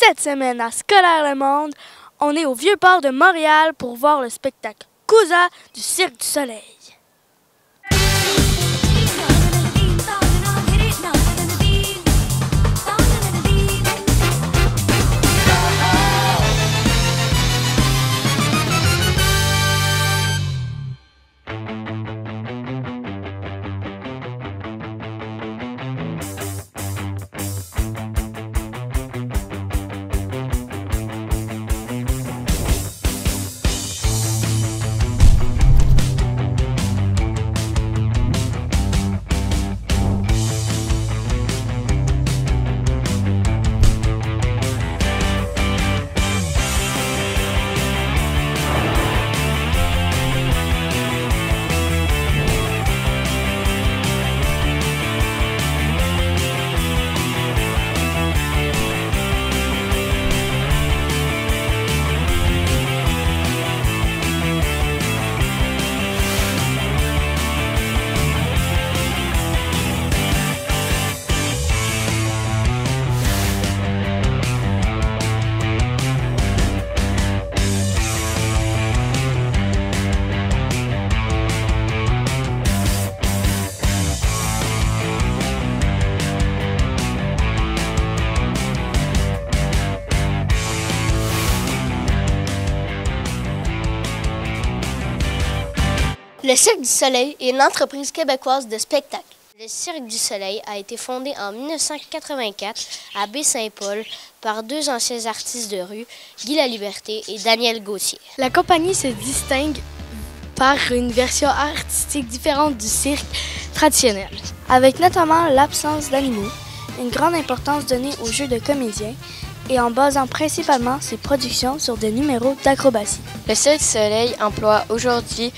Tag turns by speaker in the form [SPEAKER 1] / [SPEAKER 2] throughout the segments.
[SPEAKER 1] Cette semaine à Scolaire Le Monde, on est au Vieux-Port de Montréal pour voir le spectacle Kouza du Cirque du Soleil.
[SPEAKER 2] Le Cirque du Soleil est une entreprise québécoise de spectacle. Le Cirque du Soleil a été fondé en 1984 à Baie-Saint-Paul par deux anciens artistes de rue, Guy Laliberté et Daniel Gauthier.
[SPEAKER 1] La compagnie se distingue par une version artistique différente du cirque traditionnel, avec notamment l'absence d'animaux, une grande importance donnée aux jeux de comédiens et en basant principalement ses productions sur des numéros d'acrobatie.
[SPEAKER 3] Le Cirque du Soleil emploie aujourd'hui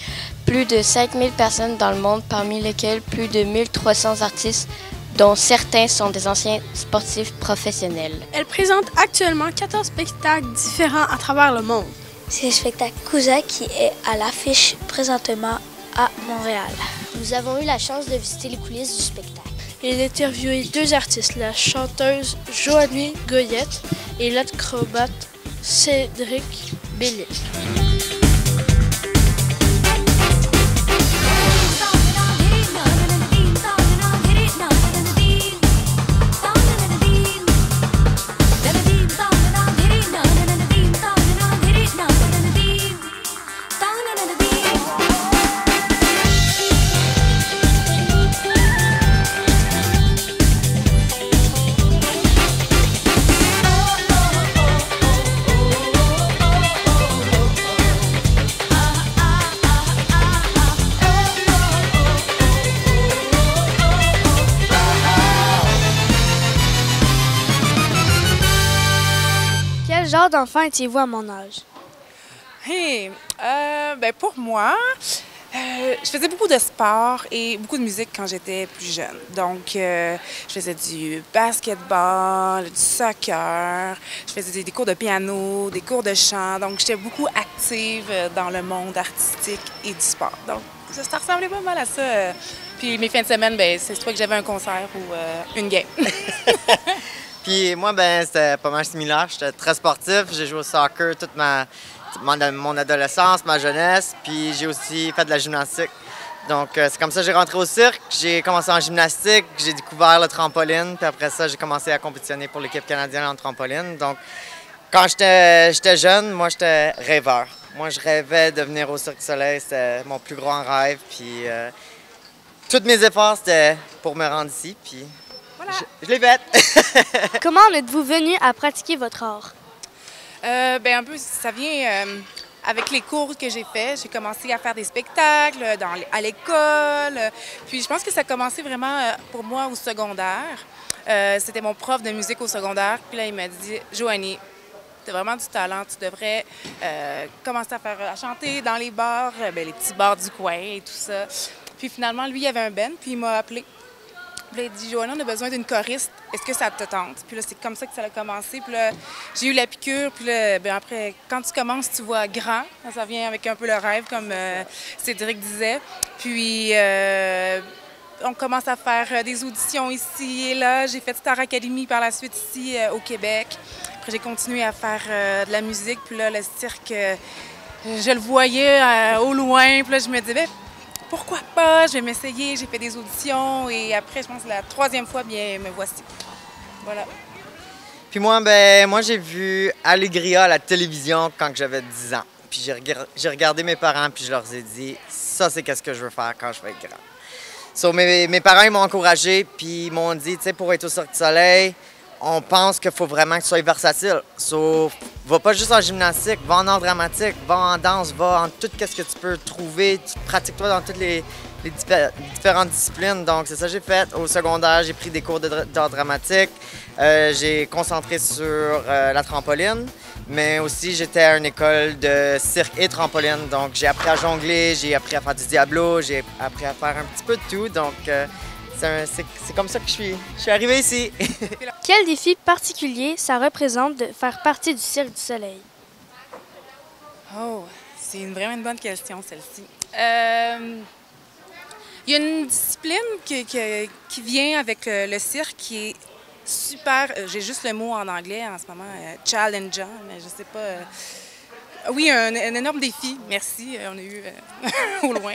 [SPEAKER 3] plus de 5000 personnes dans le monde, parmi lesquelles plus de 1300 artistes, dont certains sont des anciens sportifs professionnels.
[SPEAKER 1] Elle présente actuellement 14 spectacles différents à travers le monde.
[SPEAKER 4] C'est le spectacle Kouza qui est à l'affiche présentement à Montréal.
[SPEAKER 2] Nous avons eu la chance de visiter les coulisses du spectacle.
[SPEAKER 1] Il a interviewé deux artistes, la chanteuse Joanie Goyette et l'acrobate Cédric Bellil. Quel genre d'enfant étiez-vous à mon âge?
[SPEAKER 5] Pour moi, je faisais beaucoup de sport et beaucoup de musique quand j'étais plus jeune. Donc, je faisais du basketball, du soccer, je faisais des cours de piano, des cours de chant. Donc, j'étais beaucoup active dans le monde artistique et du sport. Donc, ça ressemblait pas mal à ça. Puis mes fins de semaine, c'est soit que j'avais un concert ou une game.
[SPEAKER 6] Puis moi, c'était pas mal similaire. J'étais très sportif. J'ai joué au soccer toute mon adolescence, ma jeunesse. Puis j'ai aussi fait de la gymnastique. Donc c'est comme ça que j'ai rentré au cirque. J'ai commencé en gymnastique. J'ai découvert le trampoline. Puis après ça, j'ai commencé à compétitionner pour l'équipe canadienne en trampoline. Donc quand j'étais jeune, moi, j'étais rêveur. Moi, je rêvais de venir au Cirque du Soleil. C'était mon plus grand rêve. Puis tous mes efforts, c'était pour me rendre ici. Puis voilà. Je l'ai faite.
[SPEAKER 1] Comment en êtes-vous venu à pratiquer votre art?
[SPEAKER 5] Un peu, ça vient avec les cours que j'ai faits. J'ai commencé à faire des spectacles à l'école. Puis je pense que ça a commencé vraiment pour moi au secondaire. C'était mon prof de musique au secondaire. Puis là, il m'a dit « Joanie, tu as vraiment du talent. Tu devrais commencer à chanter dans les bars, les petits bars du coin et tout ça. » Puis finalement, lui, il avait un band, puis il m'a appelé. Puis là, il dit « Joanie, on a besoin d'une choriste. Est-ce que ça te tente? » Puis là, c'est comme ça que ça a commencé. Puis là, j'ai eu la piqûre. Puis là, après, quand tu commences, tu vois grand. Ça vient avec un peu le rêve, comme Cédric disait. Puis on commence à faire des auditions ici et là. J'ai fait Star Academy par la suite ici au Québec. Après, j'ai continué à faire de la musique. Puis là, le cirque, je le voyais au loin. Puis là, je me disais, pourquoi pas? Je vais m'essayer. J'ai fait des auditions. Et après, je pense que la 3e fois, bien, me voici. Voilà.
[SPEAKER 6] Puis moi, moi j'ai vu Allegria à la télévision quand j'avais 10 ans. Puis j'ai regardé mes parents, puis je leur ai dit, ça, c'est qu'est-ce que je veux faire quand je vais être grand. So, mes parents, ils m'ont encouragé, puis ils m'ont dit, tu sais, pour être au Cirque du Soleil, on pense qu'il faut vraiment que tu sois versatile. So, va pas juste en gymnastique, va en art dramatique, va en danse, va en tout ce que tu peux trouver. Pratique-toi dans toutes les différentes disciplines. Donc, c'est ça que j'ai fait. Au secondaire, j'ai pris des cours d'art dramatique. J'ai concentré sur la trampoline, mais aussi j'étais à une école de cirque et trampoline. Donc, j'ai appris à jongler, j'ai appris à faire du diablo, j'ai appris à faire un petit peu de tout. Donc, c'est comme ça que je suis arrivé ici.
[SPEAKER 1] Quel défi particulier ça représente de faire partie du Cirque du Soleil?
[SPEAKER 5] Oh, c'est vraiment une bonne question, celle-ci. Il y a une discipline qui vient avec le cirque qui est super. J'ai juste le mot en anglais en ce moment, challengeant, mais je sais pas. Oui, un énorme défi. Merci, on a eu au loin.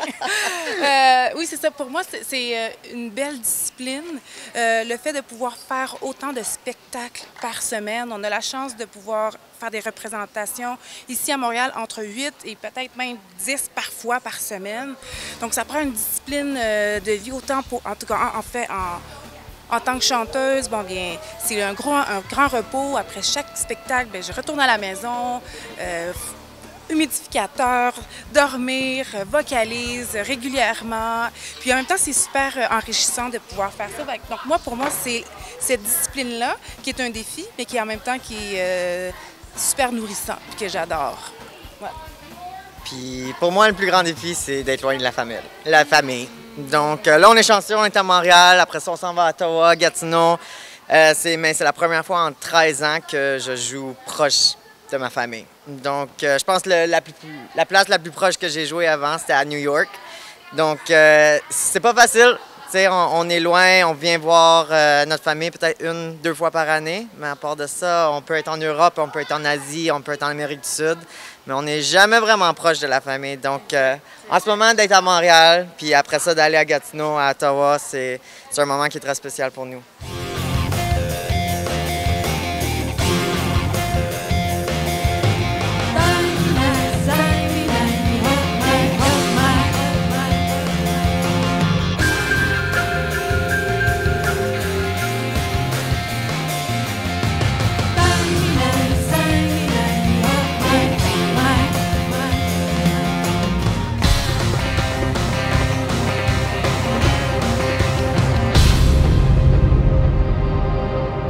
[SPEAKER 5] Oui, c'est ça. Pour moi, c'est une belle discipline. Le fait de pouvoir faire autant de spectacles par semaine. On a la chance de pouvoir faire des représentations ici à Montréal entre 8 et peut-être même 10 parfois par semaine. Donc, ça prend une discipline de vie autant pour, en tout cas, en fait, en tant que chanteuse, bon bien, c'est un grand repos. Après chaque spectacle, bien, je retourne à la maison, humidificateur, dormir, vocalise régulièrement. Puis en même temps, c'est super enrichissant de pouvoir faire ça. Donc moi, pour moi, c'est cette discipline-là qui est un défi, mais qui en même temps qui est super nourrissant, puis que j'adore. Ouais.
[SPEAKER 6] Puis pour moi, le plus grand défi, c'est d'être loin de la famille. Donc là, on est chanceux, on est à Montréal. Après ça, on s'en va à Ottawa, Gatineau. Mais c'est la première fois en 13 ans que je joue proche de ma famille. Donc, je pense que la place la plus proche que j'ai joué avant, c'était à New York. Donc, c'est pas facile. T'sais, on est loin, on vient voir notre famille peut-être 1-2 fois par année. Mais à part de ça, on peut être en Europe, on peut être en Asie, on peut être en Amérique du Sud. Mais on n'est jamais vraiment proche de la famille. Donc, en ce moment, d'être à Montréal, puis après ça, d'aller à Gatineau, à Ottawa, c'est un moment qui est très spécial pour nous.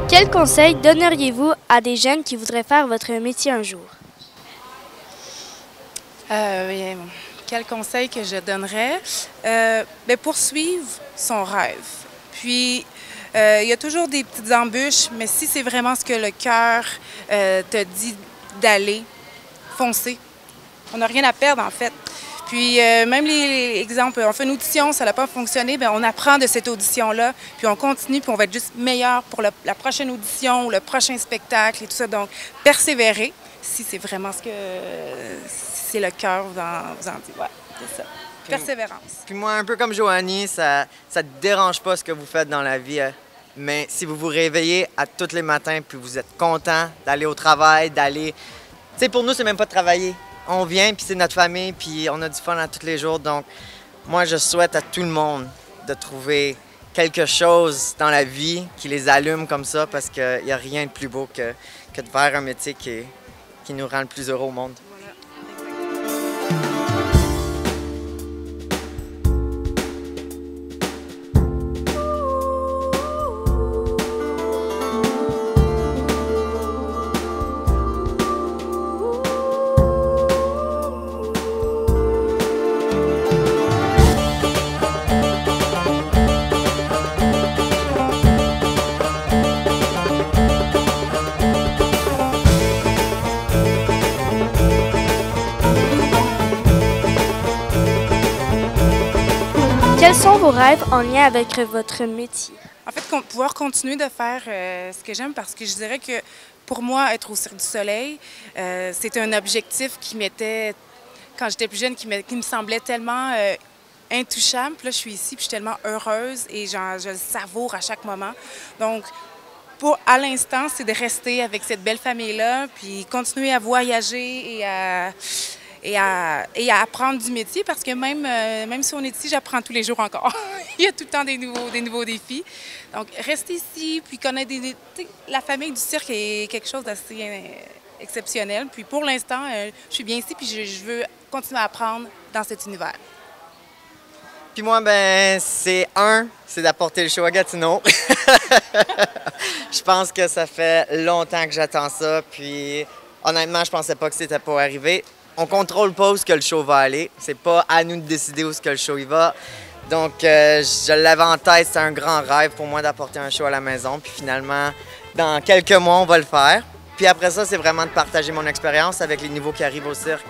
[SPEAKER 1] Quel conseil donneriez-vous à des jeunes qui voudraient faire votre métier un jour?
[SPEAKER 5] Oui, quel conseil que je donnerais? Poursuivre son rêve. Puis, il y a toujours des petites embûches, mais si c'est vraiment ce que le cœur te dit d'aller, foncer. On n'a rien à perdre, en fait. Puis, même les exemples, on fait une audition, ça n'a pas fonctionné, bien, on apprend de cette audition-là, puis on continue, puis on va être juste meilleur pour la prochaine audition ou le prochain spectacle et tout ça. Donc, persévérer, si c'est vraiment ce que c'est le cœur vous en dit. Ouais, c'est ça. Persévérance.
[SPEAKER 6] Puis moi, un peu comme Joanie, ça ne te dérange pas ce que vous faites dans la vie, mais si vous vous réveillez à tous les matins, puis vous êtes content d'aller au travail, d'aller... Tu sais, pour nous, c'est même pas de travailler. On vient, puis c'est notre famille, puis on a du fun à tous les jours. Donc, moi, je souhaite à tout le monde de trouver quelque chose dans la vie qui les allume comme ça, parce qu'il n'y a rien de plus beau que de faire un métier qui nous rend le plus heureux au monde.
[SPEAKER 7] Voilà.
[SPEAKER 1] sont vos rêves en lien avec votre métier?
[SPEAKER 5] En fait, pouvoir continuer de faire ce que j'aime parce que je dirais que pour moi, être au Cirque du Soleil, c'est un objectif qui m'était, quand j'étais plus jeune, qui me semblait tellement intouchable. Puis là, je suis ici, puis je suis tellement heureuse et je le savoure à chaque moment. Donc, à l'instant, c'est de rester avec cette belle famille-là, puis continuer à voyager et à apprendre du métier parce que même si on est ici, j'apprends tous les jours encore. Il y a tout le temps des nouveaux défis. Donc, rester ici, puis connaître la famille du cirque est quelque chose d'assez exceptionnel. Puis pour l'instant, je suis bien ici, puis je veux continuer à apprendre dans cet univers.
[SPEAKER 6] Puis moi, ben, c'est d'apporter le show à Gatineau. Je pense que ça fait longtemps que j'attends ça, puis honnêtement, je pensais pas que c'était pour arriver. On contrôle pas où ce que le show va aller. C'est pas à nous de décider où ce que le show y va. Donc, je l'avais en tête, c'est un grand rêve pour moi d'apporter un show à la maison. Puis finalement, dans quelques mois, on va le faire. Puis après ça, c'est vraiment de partager mon expérience avec les nouveaux qui arrivent au cirque.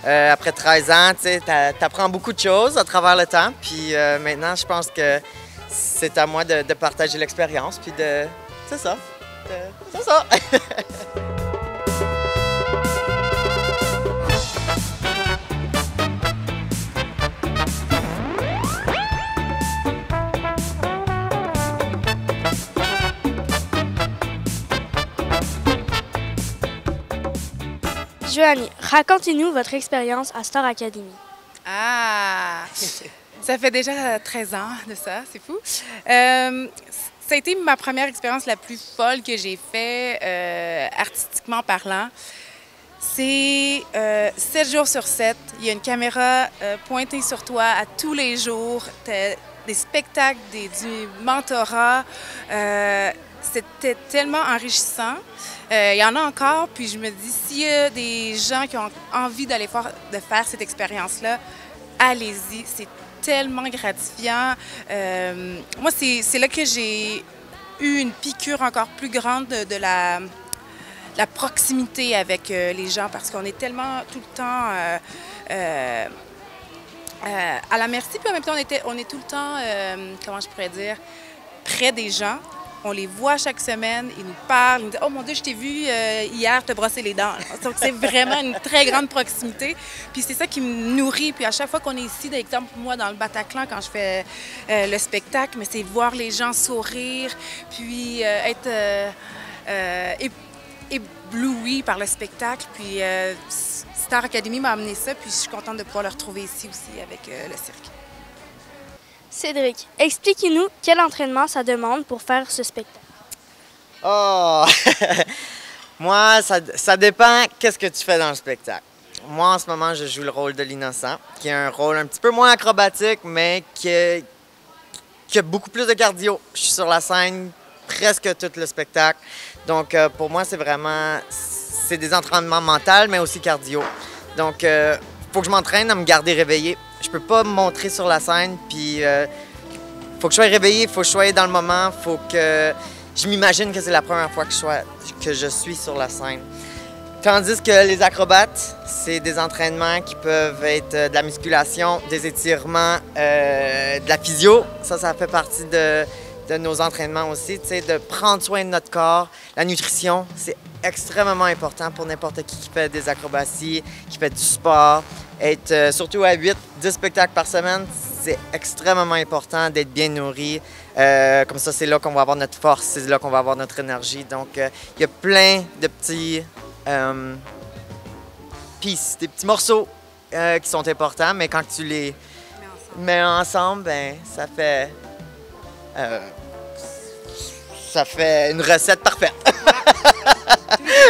[SPEAKER 6] Après 13 ans, tu sais, t'apprends beaucoup de choses à travers le temps. Puis maintenant, je pense que c'est à moi de partager l'expérience. Puis de... C'est ça. C'est ça.
[SPEAKER 1] Joanie, racontez-nous votre expérience à Star Academy.
[SPEAKER 5] Ah! Ça fait déjà 13 ans de ça, c'est fou. Ça a été ma première expérience la plus folle que j'ai faite, artistiquement parlant. C'est 7 jours sur 7. Il y a une caméra pointée sur toi à tous les jours. Des spectacles, du mentorat. C'était tellement enrichissant. Il y en a encore, puis je me dis, s'il y a des gens qui ont envie de faire cette expérience-là, allez-y. C'est tellement gratifiant. Moi, c'est là que j'ai eu une piqûre encore plus grande de la proximité avec les gens, parce qu'on est tellement tout le temps à la merci, puis en même temps, on est tout le temps, comment je pourrais dire, près des gens. On les voit chaque semaine, ils nous parlent, ils nous disent « Oh mon Dieu, je t'ai vu hier te brosser les dents. » Donc, c'est vraiment une très grande proximité. Puis c'est ça qui me nourrit. Puis à chaque fois qu'on est ici, d'exemple, moi, dans le Bataclan, quand je fais le spectacle, mais c'est voir les gens sourire, puis être ébloui par le spectacle. Puis Star Academy m'a amené ça, puis je suis contente de pouvoir le retrouver ici aussi avec le cirque.
[SPEAKER 1] Cédric, expliquez-nous quel entraînement ça demande pour faire ce spectacle.
[SPEAKER 6] Oh! Moi, ça dépend qu'est-ce que tu fais dans le spectacle. Moi, en ce moment, je joue le rôle de l'innocent, qui est un rôle un petit peu moins acrobatique, mais qui a beaucoup plus de cardio. Je suis sur la scène presque tout le spectacle. Donc, pour moi, c'est des entraînements mentaux, mais aussi cardio. Donc, il faut que je m'entraîne à me garder réveillé. Je peux pas me montrer sur la scène, puis faut que je sois réveillé, faut que je sois dans le moment, faut que je m'imagine que c'est la première fois que je suis sur la scène. Tandis que les acrobates, c'est des entraînements qui peuvent être de la musculation, des étirements, de la physio. Ça fait partie de nos entraînements aussi, tu sais, de prendre soin de notre corps. La nutrition, c'est extrêmement important pour n'importe qui fait des acrobaties, qui fait du sport. Être surtout à 8-10 spectacles par semaine, c'est extrêmement important d'être bien nourri. Comme ça, c'est là qu'on va avoir notre force, c'est là qu'on va avoir notre énergie. Donc, il y a plein de petits pieces, des petits morceaux qui sont importants, mais quand tu les mets ensemble, ben, ça fait une recette parfaite.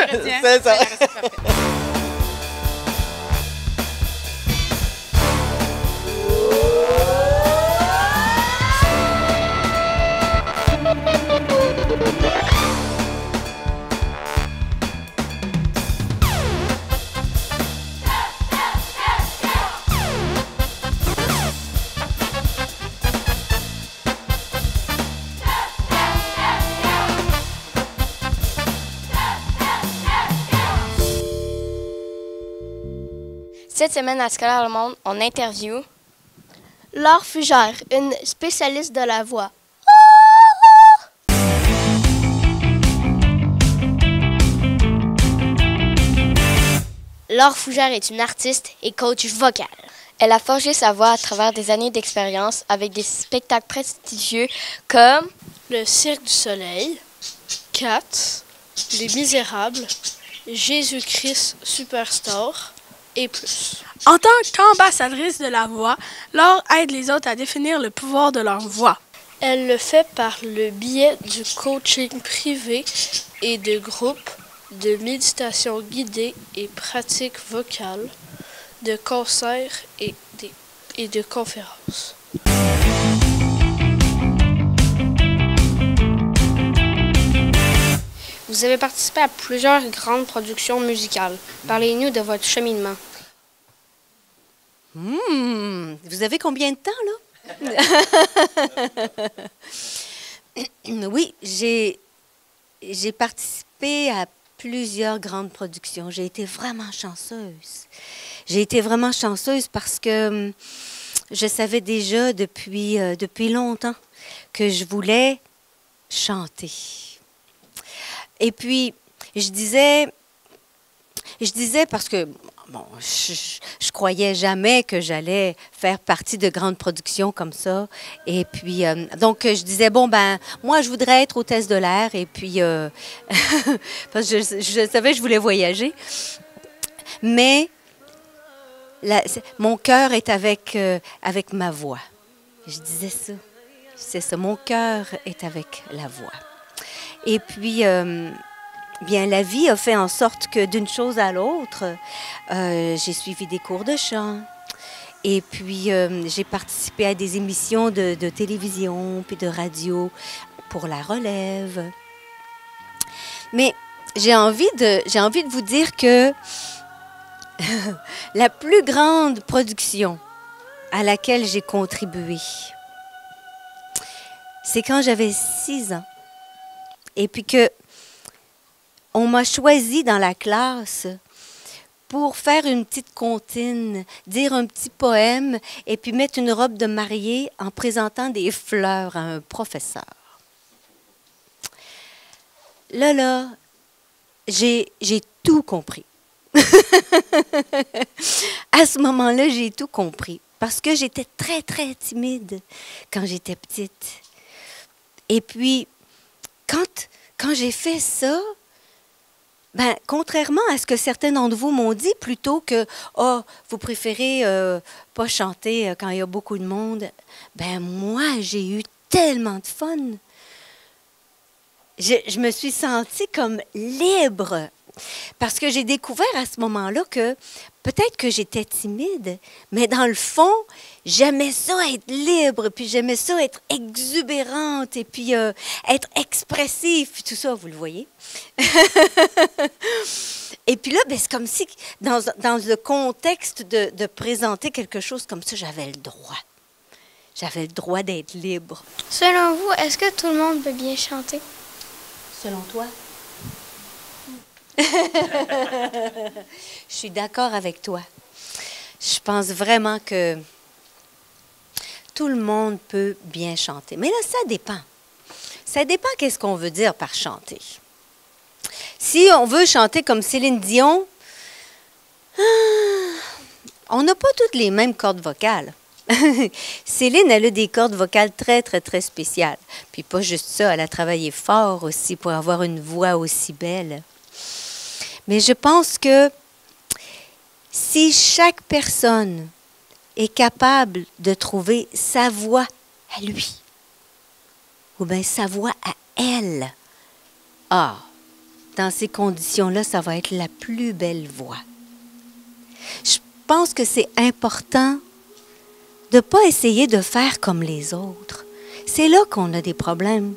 [SPEAKER 6] C'est ça.
[SPEAKER 3] Cette semaine à Scolaire Le Monde, on interviewe
[SPEAKER 2] Laure Fugère, une spécialiste de la voix. Laure Fugère est une artiste et coach vocal.
[SPEAKER 3] Elle a forgé sa voix à travers des années d'expérience avec des spectacles prestigieux comme
[SPEAKER 7] Le Cirque du Soleil, Cats, Les Misérables, Jésus-Christ Superstar et plus. En tant qu'ambassadrice de la voix, Laure aide les autres à définir le pouvoir de leur voix. Elle le fait par le biais du coaching privé et de groupe, de méditation guidée et pratiques vocales, de concerts et de conférences.
[SPEAKER 2] Vous avez participé à plusieurs grandes productions musicales. Parlez-nous de votre cheminement.
[SPEAKER 8] Vous avez combien de temps, là? Oui, j'ai participé à plusieurs grandes productions. J'ai été vraiment chanceuse. J'ai été vraiment chanceuse parce que je savais déjà depuis longtemps que je voulais chanter. Et puis, je disais parce que bon, je croyais jamais que j'allais faire partie de grandes productions comme ça. Et puis, donc, je disais, bon, ben, moi, je voudrais être hôtesse de l'air. Et puis, parce que je savais que je voulais voyager. Mais mon cœur est avec ma voix. Je disais ça. C'est ça, mon cœur est avec la voix. Et puis, bien, la vie a fait en sorte que d'une chose à l'autre, j'ai suivi des cours de chant. Et puis, j'ai participé à des émissions de télévision puis de radio pour la relève. Mais j'ai envie de vous dire que la plus grande production à laquelle j'ai contribué, c'est quand j'avais 6 ans. Et puis que on m'a choisi dans la classe pour faire une petite comptine, dire un petit poème et puis mettre une robe de mariée en présentant des fleurs à un professeur. Là, j'ai tout compris. À ce moment-là, j'ai tout compris parce que j'étais très, très timide quand j'étais petite. Et puis, quand j'ai fait ça, ben, contrairement à ce que certains d'entre vous m'ont dit, plutôt que « Oh, vous préférez pas chanter quand il y a beaucoup de monde », ben moi, j'ai eu tellement de fun. Je me suis sentie comme libre. Parce que j'ai découvert à ce moment-là que peut-être que j'étais timide, mais dans le fond, j'aimais ça être libre, puis j'aimais ça être exubérante, et puis être expressive, puis tout ça, vous le voyez. Et puis là, ben, c'est comme si, dans le contexte de présenter quelque chose comme ça, j'avais le droit. J'avais le droit d'être libre.
[SPEAKER 2] Selon vous, est-ce que tout le monde peut bien chanter?
[SPEAKER 8] Selon toi? Je suis d'accord avec toi. Je pense vraiment que tout le monde peut bien chanter. Mais là, ça dépend. Ça dépend qu'est-ce qu'on veut dire par chanter. Si on veut chanter comme Céline Dion, on n'a pas toutes les mêmes cordes vocales. Céline, elle a des cordes vocales très, très, très spéciales. Puis pas juste ça, elle a travaillé fort aussi pour avoir une voix aussi belle. Mais je pense que si chaque personne est capable de trouver sa voix à lui, ou bien sa voix à elle, dans ces conditions-là, ça va être la plus belle voix. Je pense que c'est important de ne pas essayer de faire comme les autres. C'est là qu'on a des problèmes.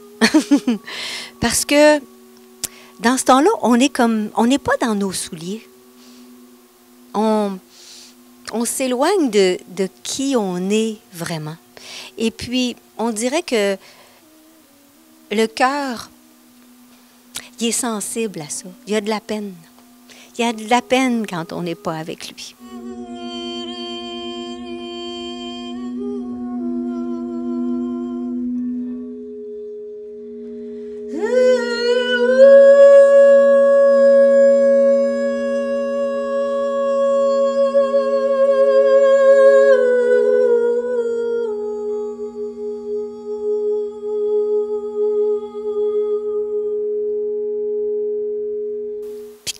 [SPEAKER 8] Parce que dans ce temps-là, on n'est pas dans nos souliers. On s'éloigne de qui on est vraiment. Et puis, on dirait que le cœur, il est sensible à ça. Il y a de la peine. Il y a de la peine quand on n'est pas avec lui.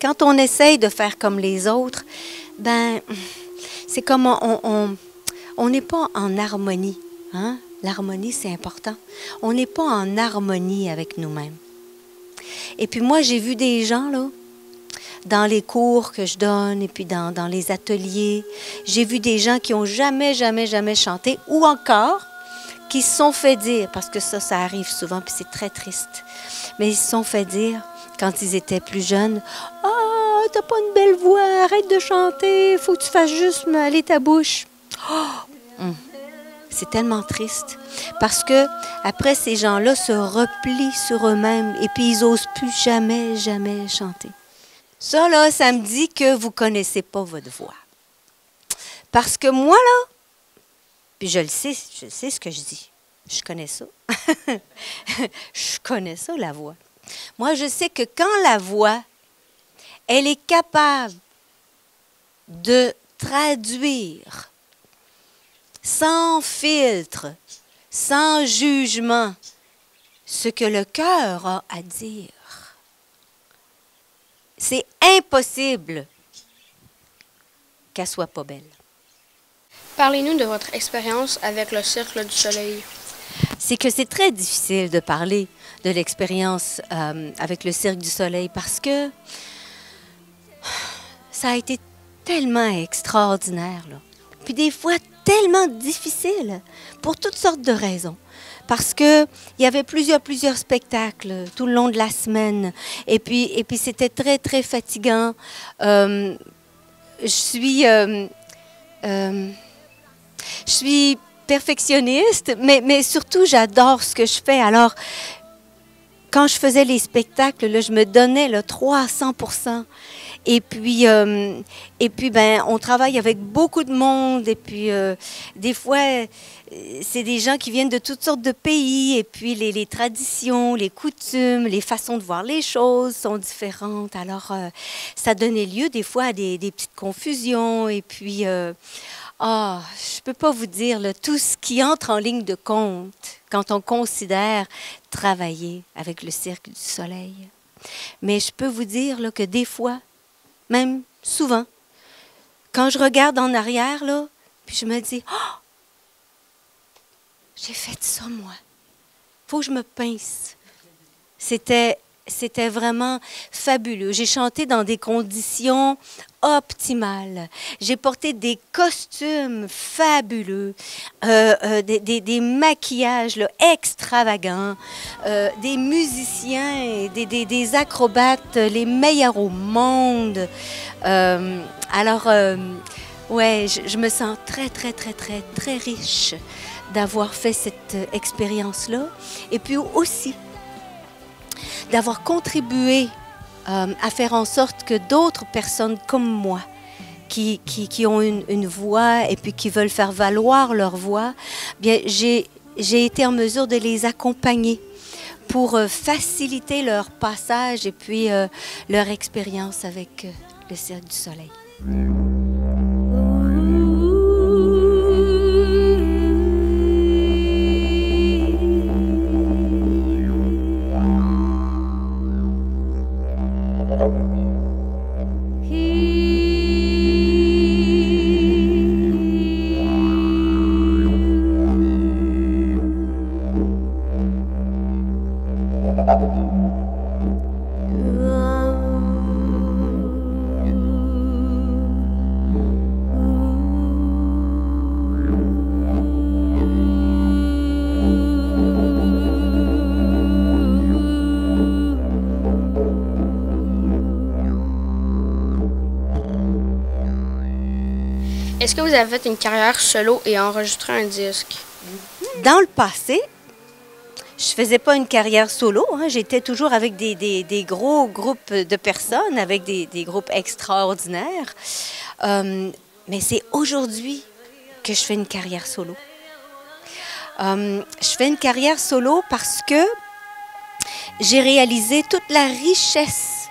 [SPEAKER 8] quand on essaye de faire comme les autres, ben, c'est comme on n'est pas en harmonie. Hein? L'harmonie, c'est important. On n'est pas en harmonie avec nous-mêmes. Et puis moi, j'ai vu des gens, là, dans les cours que je donne et puis dans les ateliers, j'ai vu des gens qui n'ont jamais chanté ou encore qui se sont fait dire, parce que ça arrive souvent, puis c'est très triste, mais ils se sont fait dire, quand ils étaient plus jeunes, « Ah, t'as pas une belle voix, arrête de chanter, faut que tu fasses juste aller ta bouche. Oh! » C'est tellement triste, parce que après ces gens-là se replient sur eux-mêmes et puis ils n'osent plus jamais chanter. Ça, là, ça me dit que vous ne connaissez pas votre voix. Parce que moi, là, puis je sais ce que je dis. Je connais ça. Je connais ça, la voix. Moi, je sais que quand la voix, elle est capable de traduire sans filtre, sans jugement, ce que le cœur a à dire, c'est impossible qu'elle soit pas belle.
[SPEAKER 7] Parlez-nous de votre expérience avec le Cercle du Soleil.
[SPEAKER 8] C'est que c'est très difficile de parler de l'expérience avec le Cercle du Soleil parce que ça a été tellement extraordinaire, là. Puis des fois tellement difficile pour toutes sortes de raisons. Parce qu'il y avait plusieurs spectacles tout le long de la semaine. Et puis c'était très fatigant. Je suis perfectionniste, mais surtout, j'adore ce que je fais. Alors, quand je faisais les spectacles, là, je me donnais là, 300%. Et puis, ben, on travaille avec beaucoup de monde. Et puis, des fois, c'est des gens qui viennent de toutes sortes de pays. Et puis, les traditions, les coutumes, les façons de voir les choses sont différentes. Alors, ça donnait lieu des fois à des petites confusions. Et puis, je ne peux pas vous dire là, tout ce qui entre en ligne de compte quand on considère travailler avec le Cercle du Soleil. Mais je peux vous dire là, que des fois, même souvent, quand je regarde en arrière, là, puis je me dis, « Oh! J'ai fait ça, moi. Faut que je me pince. » C'était vraiment fabuleux. J'ai chanté dans des conditions optimales. J'ai porté des costumes fabuleux, des maquillages là, extravagants, des musiciens, des acrobates, les meilleurs au monde. Alors, ouais, je me sens très riche d'avoir fait cette expérience-là. Et puis aussi, d'avoir contribué à faire en sorte que d'autres personnes comme moi, qui ont une voix et puis qui veulent faire valoir leur voix, bien, j'ai été en mesure de les accompagner pour faciliter leur passage et puis leur expérience avec le Cercle du Soleil.
[SPEAKER 7] Est-ce que vous avez fait une carrière solo et enregistré un disque?
[SPEAKER 8] Dans le passé, je faisais pas une carrière solo. Hein. J'étais toujours avec des gros groupes de personnes, avec des groupes extraordinaires. Mais c'est aujourd'hui que je fais une carrière solo. Je fais une carrière solo parce que j'ai réalisé toute la richesse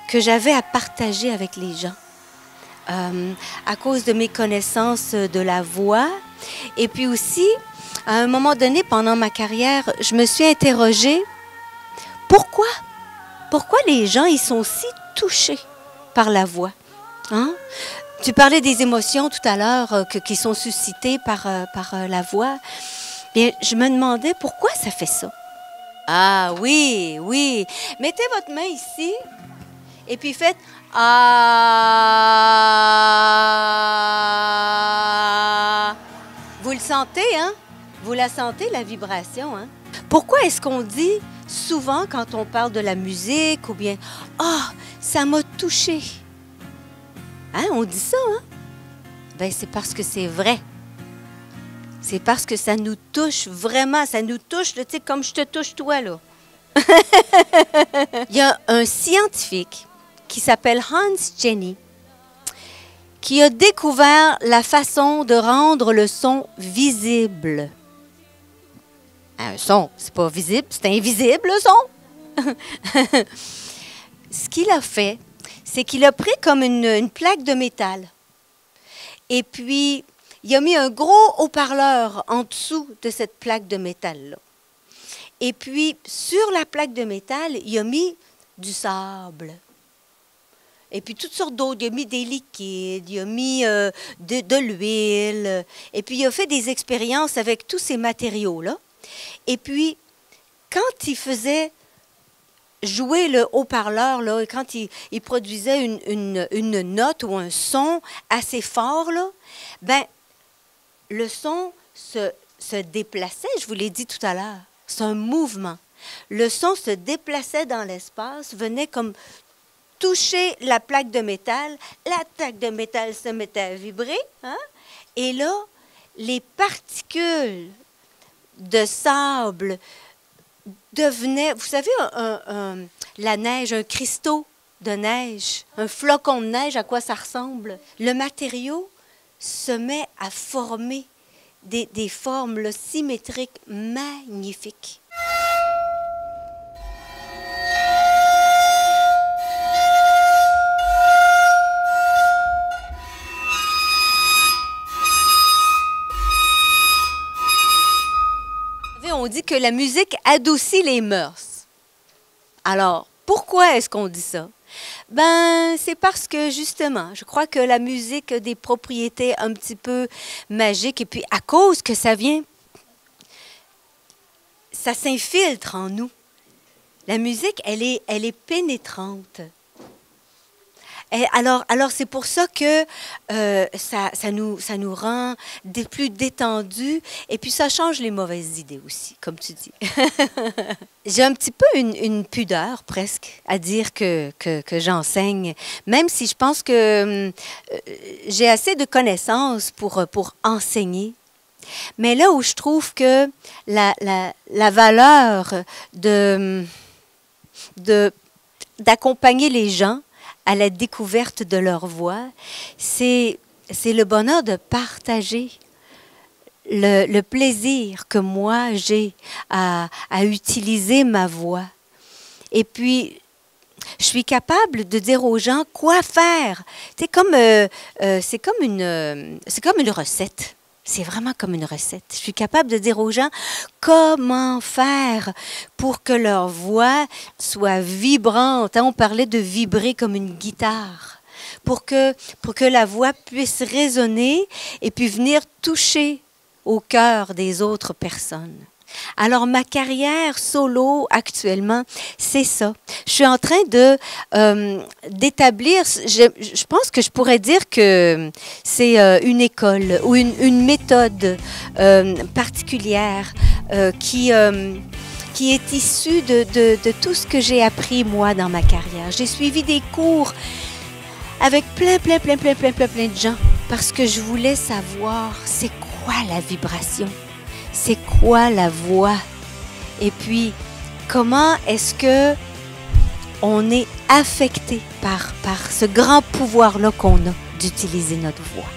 [SPEAKER 8] que j'avais à partager avec les gens. À cause de mes connaissances de la voix. Et puis aussi, à un moment donné, pendant ma carrière, je me suis interrogée, pourquoi les gens ils sont si touchés par la voix. Hein? Tu parlais des émotions tout à l'heure qui sont suscitées par la voix. Bien, je me demandais pourquoi ça fait ça. Ah oui, oui. Mettez votre main ici et puis faites ah. Vous le sentez, hein? Vous la sentez, la vibration, hein? Pourquoi est-ce qu'on dit souvent quand on parle de la musique ou bien « Ah, ça m'a touché ». Hein, on dit ça, hein? Bien, c'est parce que c'est vrai. C'est parce que ça nous touche vraiment. Ça nous touche, tu sais, comme je te touche toi, là. Il y a un scientifique qui s'appelle Hans Jenny qui a découvert la façon de rendre le son visible. Un son, c'est pas visible, c'est invisible, le son. Ce qu'il a fait, c'est qu'il a pris comme une plaque de métal. Et puis, il a mis un gros haut-parleur en dessous de cette plaque de métal-là. Et puis, sur la plaque de métal, il a mis du sable. Et puis, toutes sortes d'autres. Il a mis des liquides, il a mis de l'huile. Et puis, il a fait des expériences avec tous ces matériaux-là. Et puis, quand il faisait jouer le haut-parleur, là, quand il produisait une note ou un son assez fort, là, ben, le son se déplaçait, je vous l'ai dit tout à l'heure. C'est un mouvement. Le son se déplaçait dans l'espace, venait comme toucher la plaque de métal. La plaque de métal se mettait à vibrer. Hein? Et là, les particules de sable devenaient, vous savez, la neige, un cristaux de neige, un flocon de neige, à quoi ça ressemble? Le matériau se met à former des formes là, symétriques magnifiques. On dit que la musique adoucit les mœurs. Alors, pourquoi est-ce qu'on dit ça? Ben, c'est parce que, justement, je crois que la musique a des propriétés un petit peu magiques. Et puis, à cause que ça vient, ça s'infiltre en nous. La musique, elle est pénétrante. Et alors c'est pour ça que ça nous rend plus détendus. Et puis, ça change les mauvaises idées aussi, comme tu dis. J'ai un petit peu une pudeur, presque, à dire que j'enseigne, même si je pense que j'ai assez de connaissances pour enseigner. Mais là où je trouve que la valeur d'accompagner les gens à la découverte de leur voix, c'est le bonheur de partager le plaisir que moi j'ai à utiliser ma voix. Et puis, je suis capable de dire aux gens quoi faire. C'est comme une recette. C'est vraiment comme une recette. Je suis capable de dire aux gens comment faire pour que leur voix soit vibrante. On parlait de vibrer comme une guitare. Pour que la voix puisse résonner et puis venir toucher au cœur des autres personnes. Alors, ma carrière solo actuellement, c'est ça. Je suis en train d'établir, je pense que je pourrais dire que c'est une école ou une méthode particulière qui est issue de tout ce que j'ai appris, moi, dans ma carrière. J'ai suivi des cours avec plein de gens parce que je voulais savoir c'est quoi la vibration. C'est quoi la voix? Et puis, comment est-ce que on est affecté par ce grand pouvoir-là qu'on a d'utiliser notre voix?